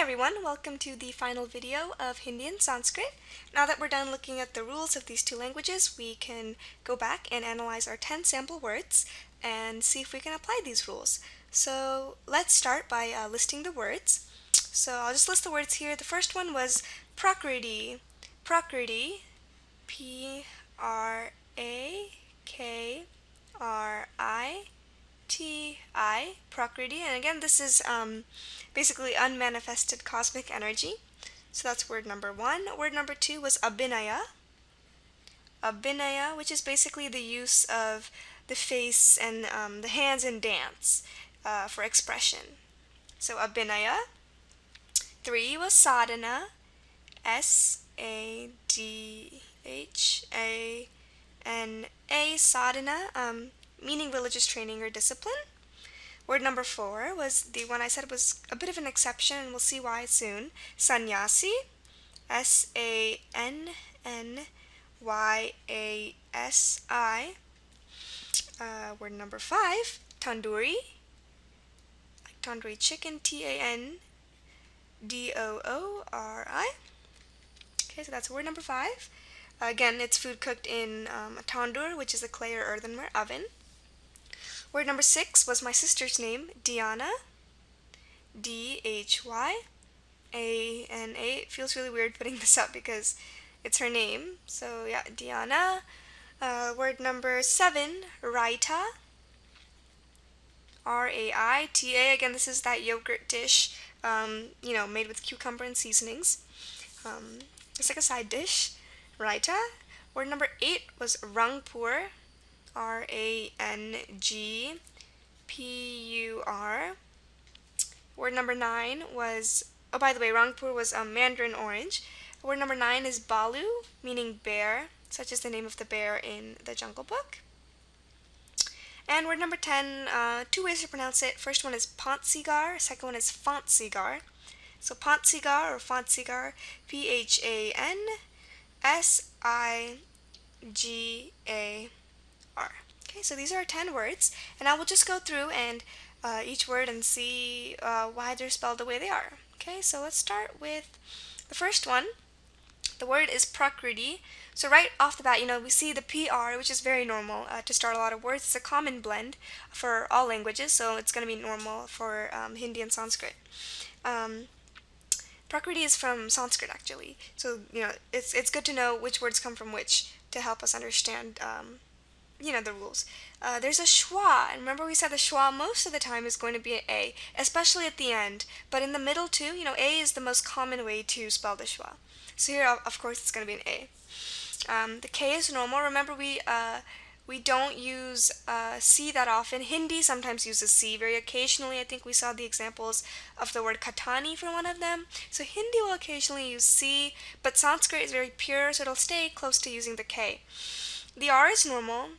everyone, welcome to the final video of Hindi and Sanskrit. Now that we're done looking at the rules of these two languages, we can go back and analyze our 10 sample words and see if we can apply these rules. So let's start by listing the words. So I'll just list the words here. The first one was Prakriti. Prakriti, Prakriti, Prakriti, and again this is basically unmanifested cosmic energy. So that's word number one. Word number two was Abhinaya. Abhinaya, which is basically the use of the face and the hands in dance for expression. So Abhinaya. Three was Sadhana. Sadhana, sadhana, meaning religious training or discipline. Word number four was the one I said was a bit of an exception, and we'll see why soon. Sannyasi, Sannyasi. Word number five, tandoori, like tandoori chicken, Tandoori. Okay, so that's word number five. Again, it's food cooked in a tandoor, which is a clay or earthenware oven. Word number six was my sister's name, Dhyana. Dhyana. It feels really weird putting this up because it's her name. So yeah, Dhyana. Word number seven, Raita. Raita. Again, this is that yogurt dish, made with cucumber and seasonings. It's like a side dish. Raita. Word number eight was Rangpur. Rangpur. Word number nine was, oh, by the way, Rangpur was mandarin orange. Word number nine is Balu, meaning bear, such as the name of the bear in the Jungle Book. And word number 10, two ways to pronounce it. First one is Pantsigar, second one is Fantsigar. So Pantsigar or Fantsigar, Phantsigar. Okay, so these are 10 words, and I will just go through and each word and see why they're spelled the way they are. Okay, so let's start with the first one. The word is Prakriti. So right off the bat, we see the PR, which is very normal to start a lot of words. It's a common blend for all languages, so it's going to be normal for Hindi and Sanskrit. Prakriti is from Sanskrit, actually. So, it's good to know which words come from which to help us understand, the rules. There's a schwa, and remember we said the schwa most of the time is going to be an A, especially at the end. But in the middle, too, A is the most common way to spell the schwa. So here, of course, it's going to be an A. The K is normal. Remember, we don't use C that often. Hindi sometimes uses C. Very occasionally, I think we saw the examples of the word katani for one of them. So Hindi will occasionally use C, but Sanskrit is very pure, so it'll stay close to using the K. The R is normal.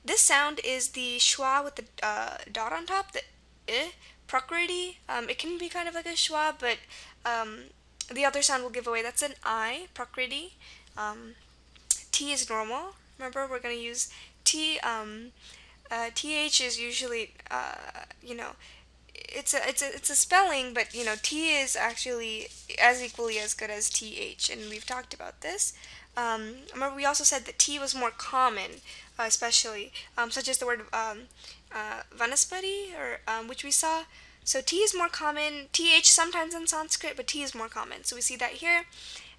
This sound is the schwa with the dot on top, the Prakriti. It can be kind of like a schwa, but the other sound will give away. That's an I, Prakriti. T is normal. Remember, we're going to use T. TH is usually, it's a spelling, but T is actually as equally as good as TH, and we've talked about this. Remember, we also said that T was more common, especially such as the word vanaspati, or which we saw. So T is more common. TH sometimes in Sanskrit, but T is more common. So we see that here.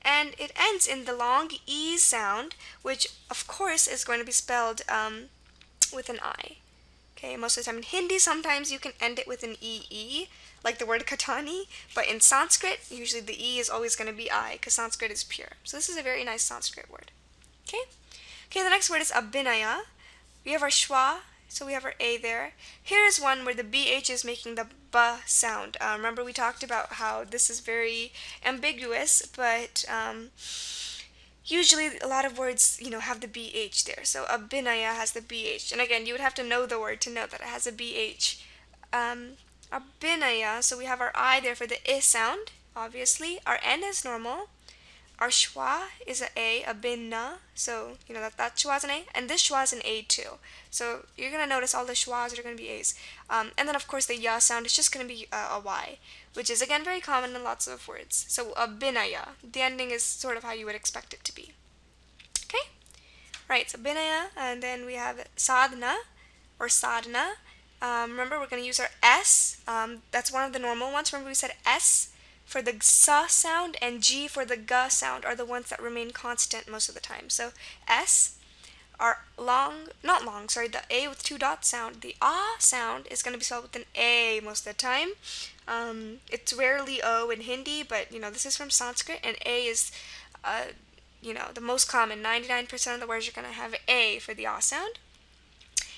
And it ends in the long E sound, which of course is going to be spelled with an I. Okay, most of the time in Hindi, sometimes you can end it with an EE, like the word katani, but in Sanskrit, usually the E is always going to be I, because Sanskrit is pure. So this is a very nice Sanskrit word. Okay, the next word is Abhinaya. We have our schwa, so we have our A there. Here is one where the BH is making the B sound. Remember we talked about how this is very ambiguous, but usually a lot of words, have the BH there. So Abhinaya has the BH. And again, you would have to know the word to know that it has a BH. Abhinaya, so we have our I there for the I sound, obviously. Our N is normal. our schwa is a binna. So, that schwa is an A, and this schwa is an A too. So you're going to notice all the schwas are going to be A's. And then, of course, the ya sound is just going to be a Y, which is, again, very common in lots of words. So a binaya, the ending is sort of how you would expect it to be. Okay? Right, so binaya, and then we have sadhana, or sadhana. Remember, we're going to use our S. That's one of the normal ones. Remember, we said S for the sa sound and G for the ga sound are the ones that remain constant most of the time. So S, our the A with two dots sound. The ah sound is going to be spelled with an A most of the time. It's rarely O in Hindi, but this is from Sanskrit, and A is the most common. 99% of the words you're going to have A for the ah sound.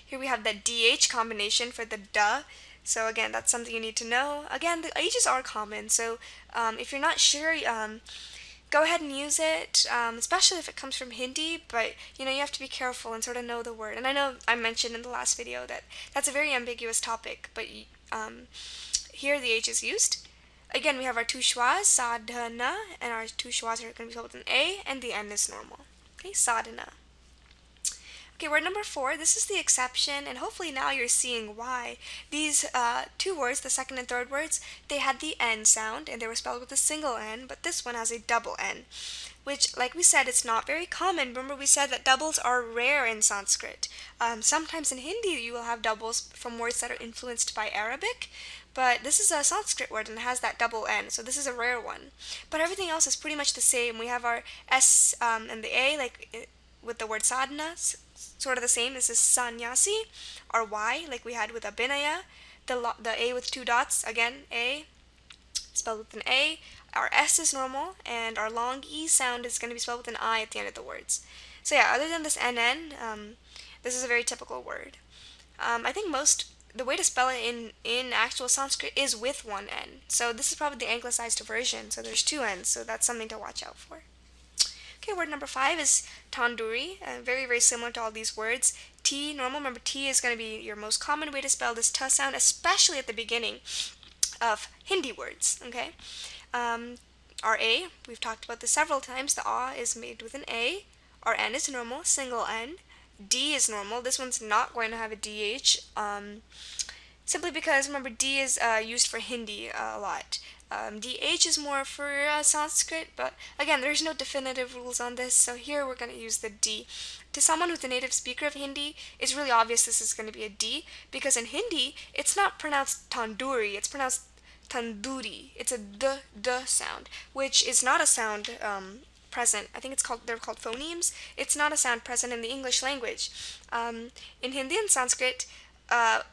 Here we have the DH combination for the duh. So again, that's something you need to know. Again, the H's are common, so if you're not sure, go ahead and use it, especially if it comes from Hindi, but you have to be careful and sort of know the word. And I know I mentioned in the last video that that's a very ambiguous topic, but here the H is used. Again, we have our two schwas, sadhana, and our two schwas are going to be spelled with an A, and the N is normal. Okay, sadhana. Okay, word number 4, this is the exception, and hopefully now you're seeing why. These two words, the second and third words, they had the N sound, and they were spelled with a single N, but this one has a double N, which, like we said, it's not very common. Remember, we said that doubles are rare in Sanskrit. Sometimes in Hindi, you will have doubles from words that are influenced by Arabic, but this is a Sanskrit word and it has that double N, so this is a rare one. But everything else is pretty much the same. We have our S and the A, like with the word sadhana, sort of the same. This is sannyasi, or Y, like we had with abhinaya. The A with two dots, again, A, spelled with an A. Our S is normal, and our long E sound is going to be spelled with an I at the end of the words. So yeah, other than this NN, this is a very typical word. I think the way to spell it in actual Sanskrit is with one N. So this is probably the anglicized version, so there's two N's, so that's something to watch out for. Okay, word number 5 is tandoori, very, very similar to all these words. T, normal, remember T is going to be your most common way to spell this T sound, especially at the beginning of Hindi words, okay? Our A, we've talked about this several times, the A is made with an A. Our N is normal, single N. D is normal, this one's not going to have a DH, simply because, remember, D is used for Hindi a lot. DH is more for Sanskrit, but again, there's no definitive rules on this, so here we're going to use the D. To someone who's a native speaker of Hindi, it's really obvious this is going to be a D, because in Hindi, it's not pronounced tandoori, it's pronounced tandoori. It's a d sound, which is not a sound present. I think they're called phonemes. It's not a sound present in the English language. In Hindi and Sanskrit,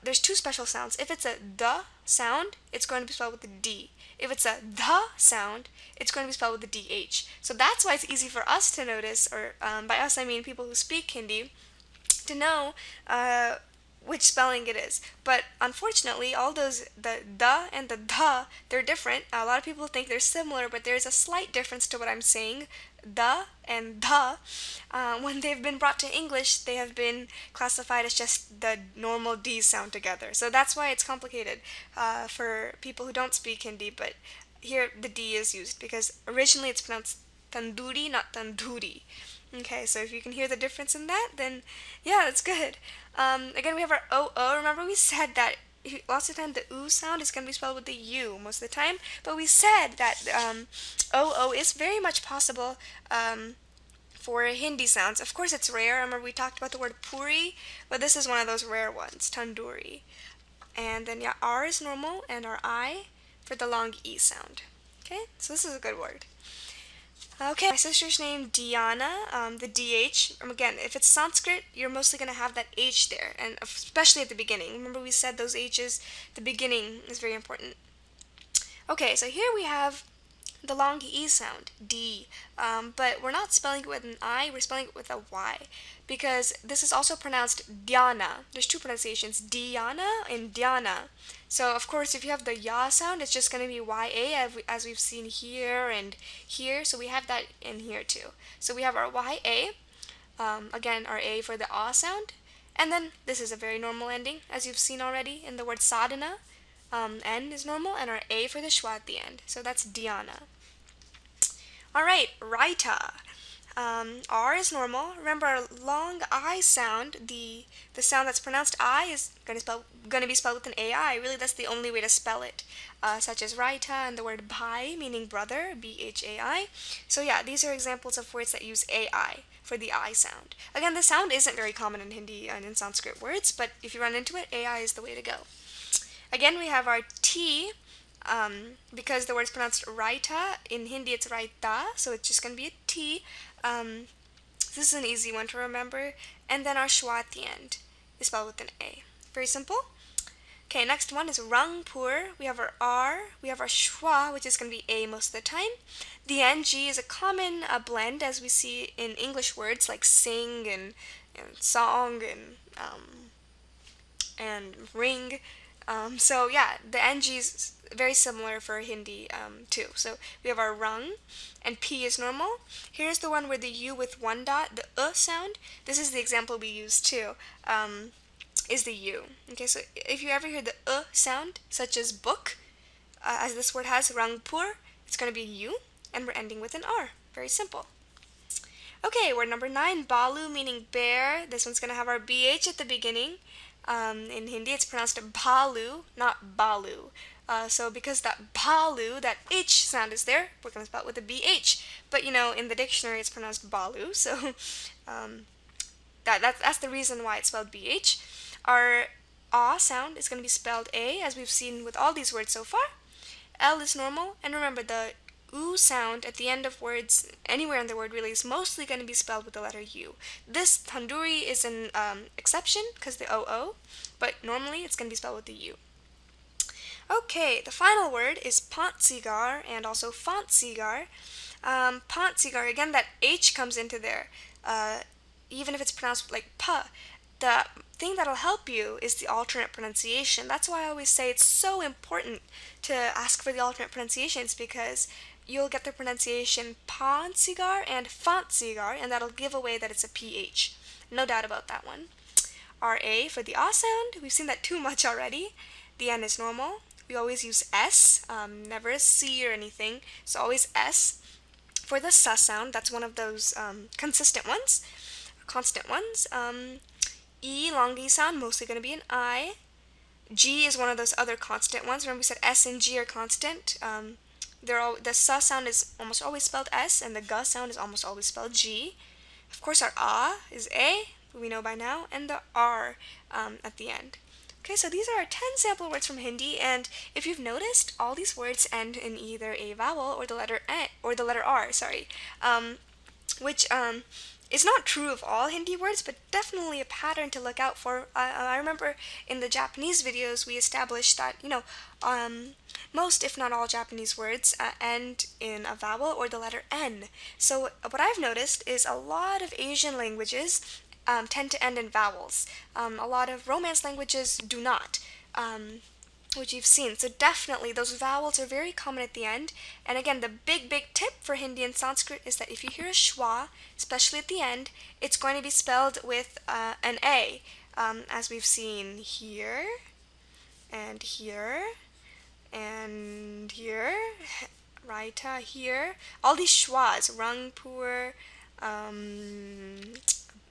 there's two special sounds. If it's a the sound, it's going to be spelled with a D. If it's a the sound, it's going to be spelled with a DH. So that's why it's easy for us to notice, or by us I mean people who speak Hindi, to know which spelling it is. But unfortunately, all those, the and the, they're different. A lot of people think they're similar, but there's a slight difference to what I'm saying. The and the, when they've been brought to English, they have been classified as just the normal D sound together. So that's why it's complicated for people who don't speak Hindi, but here the D is used because originally it's pronounced tandoori, not tandoori. Okay, so if you can hear the difference in that, then yeah, that's good. Again, we have our O. Remember we said that lots of time the oo sound is going to be spelled with the U most of the time, but we said that O is very much possible for Hindi sounds. Of course, it's rare. Remember we talked about the word puri, but this is one of those rare ones, tandoori. And then yeah, R is normal, and our I for the long E sound. Okay, so this is a good word. Okay, my sister's name Diana, the DH. Again, if it's Sanskrit, you're mostly going to have that H there, and especially at the beginning. Remember we said those H's, the beginning is very important. Okay, so here we have the long E sound, D, but we're not spelling it with an I, we're spelling it with a Y, because this is also pronounced Dhyana. There's two pronunciations, Dhyana and Dhyana. So of course, if you have the Ya sound, it's just going to be YA, as we've seen here and here, so we have that in here too. So we have our YA, again our A for the A sound, and then this is a very normal ending, as you've seen already in the word sadhana. N is normal, and our A for the schwa at the end. So that's Dhyana. Alright, Raita. R is normal. Remember our long I sound, the sound that's pronounced I is gonna be spelled with an AI. Really, that's the only way to spell it. Such as Raita and the word bhai, meaning brother, Bhai. So yeah, these are examples of words that use AI for the I sound. Again, the sound isn't very common in Hindi and in Sanskrit words, but if you run into it, AI is the way to go. Again, we have our T, because the word's pronounced raita. In Hindi, it's raita, so it's just going to be a T. This is an easy one to remember. And then our schwa at the end is spelled with an A. Very simple. Okay, next one is Rangpur. We have our R. We have our schwa, which is going to be A most of the time. The ng is a common blend, as we see in English words like sing and song and ring. So yeah, the ng is very similar for Hindi too. So we have our rung, and P is normal. Here's the one where the U with one dot, the sound. This is the example we use too. Is the U. Okay, so if you ever hear the sound, such as book, as this word has, rangpur, it's going to be U, and we're ending with an R. Very simple. Okay, word number 9, balu, meaning bear. This one's going to have our BH at the beginning. In Hindi, it's pronounced balu, not balu. So because that balu, that H sound is there, we're going to spell it with a BH. But in the dictionary, it's pronounced balu, so that's the reason why it's spelled BH. Our A sound is going to be spelled A, as we've seen with all these words so far. L is normal, and remember the U sound at the end of words, anywhere in the word really, is mostly going to be spelled with the letter U. This tandoori is an exception, because the OO, but normally it's going to be spelled with the U. Okay, the final word is pantsigar and also fantsigar. Pantsigar, again, that H comes into there, even if it's pronounced like pa. The thing that'll help you is the alternate pronunciation. That's why I always say it's so important to ask for the alternate pronunciations, because you'll get the pronunciation pantsigar and fantsigar, and that'll give away that it's a PH. No doubt about that one. RA for the A sound, we've seen that too much already. The N is normal. We always use S, never a C or anything, so always S. For the S sound, that's one of those constant ones. E, long E sound, mostly going to be an I. G is one of those other constant ones. Remember we said S and G are constant. The S sound is almost always spelled S, and the G sound is almost always spelled G. Of course, our A is A, we know by now, and the R at the end. Okay, so these are our 10 sample words from Hindi, and if you've noticed, all these words end in either a vowel or the letter R, which is not true of all Hindi words, but definitely a pattern to look out for. I remember in the Japanese videos we established that, most, if not all, Japanese words end in a vowel or the letter N. So what I've noticed is a lot of Asian languages tend to end in vowels. A lot of Romance languages do not, which you've seen. So definitely those vowels are very common at the end. And again, the big tip for Hindi and Sanskrit is that if you hear a schwa, especially at the end, it's going to be spelled with an A, as we've seen here, and here, and here, Raita here. All these schwas, Rangpur,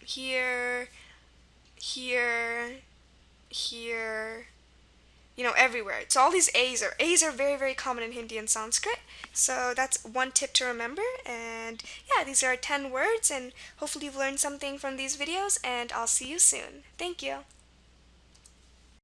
here, everywhere. So all these A's are very, very common in Hindi and Sanskrit. So that's one tip to remember. And yeah, these are 10 words, and hopefully you've learned something from these videos, and I'll see you soon. Thank you.